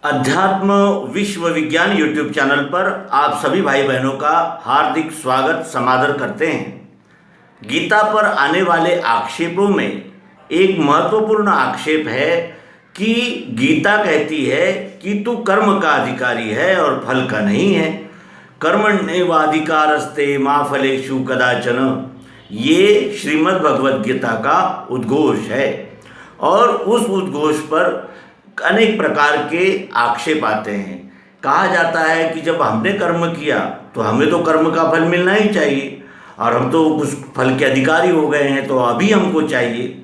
अध्यात्म विश्व विज्ञान यूट्यूब चैनल पर आप सभी भाई बहनों का हार्दिक स्वागत समादर करते हैं। गीता पर आने वाले आक्षेपों में एक महत्वपूर्ण आक्षेप है कि गीता कहती है कि तू कर्म का अधिकारी है और फल का नहीं है। कर्मण्येवाधिकारस्ते मा फलेषु कदाचन, ये श्रीमद् भगवद गीता का उद्घोष है और उस उद्घोष पर अनेक प्रकार के आक्षेप आते हैं। कहा जाता है कि जब हमने कर्म किया तो हमें तो कर्म का फल मिलना ही चाहिए और हम तो उस फल के अधिकारी हो गए हैं, तो अभी हमको चाहिए।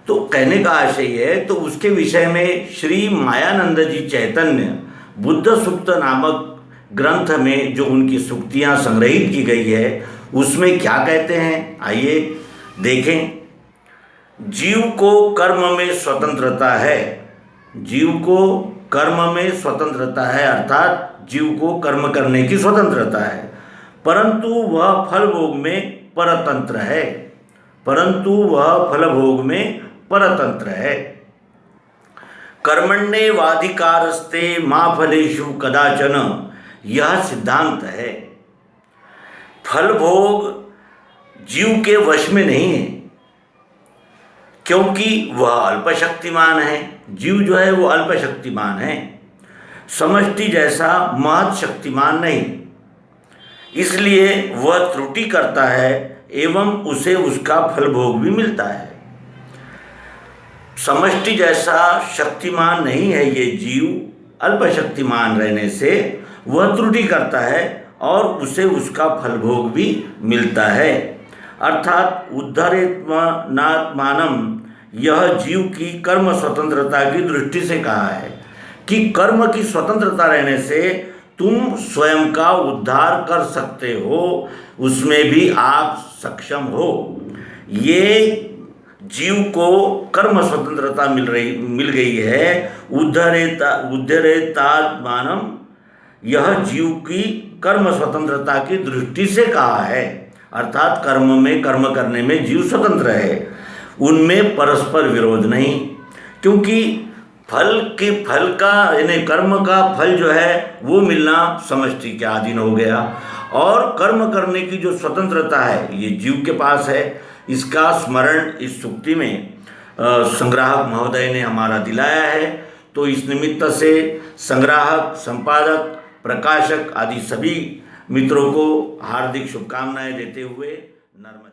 तो कहने का आशय है, तो उसके विषय में श्री मायानंद जी चैतन्य बुद्ध सूक्त नामक ग्रंथ में जो उनकी सूक्तियाँ संग्रहित की गई है उसमें क्या कहते हैं, आइए देखें। जीव को कर्म में स्वतंत्रता है। जीव को कर्म में स्वतंत्रता है, अर्थात जीव को कर्म करने की स्वतंत्रता है, परंतु वह फल भोग में परतंत्र है। परंतु वह फल भोग में परतंत्र है। कर्मण्येवाधिकारस्ते मा फलेषु कदाचन, यह सिद्धांत है। फल भोग जीव के वश में नहीं है, क्योंकि वह अल्पशक्तिमान है। जीव जो है वो अल्पशक्तिमान है, समष्टि जैसा महत शक्तिमान नहीं। इसलिए वह त्रुटि करता है एवं उसे उसका फल भोग भी मिलता है। समष्टि जैसा शक्तिमान नहीं है ये जीव, अल्पशक्तिमान रहने से वह त्रुटि करता है और उसे उसका फल भोग भी मिलता है। अर्थात उद्धरेत्मनात्मानम, यह जीव की कर्म स्वतंत्रता की दृष्टि से कहा है कि कर्म की स्वतंत्रता रहने से तुम स्वयं का उद्धार कर सकते हो, उसमें भी आप सक्षम हो। ये जीव को कर्म स्वतंत्रता मिल गई है। उद्धरेतात्मानम, यह जीव की कर्म स्वतंत्रता की दृष्टि से कहा है, अर्थात कर्म में कर्म करने में जीव स्वतंत्र है, उनमें परस्पर विरोध नहीं। क्योंकि फल का यानी कर्म का फल जो है वो मिलना समष्टि के अधीन हो गया और कर्म करने की जो स्वतंत्रता है ये जीव के पास है। इसका स्मरण इस सूक्ति में संग्राहक महोदय ने हमारा दिलाया है। तो इस निमित्त से संग्राहक, संपादक, प्रकाशक आदि सभी मित्रों को हार्दिक शुभकामनाएं देते हुए नर्मदा।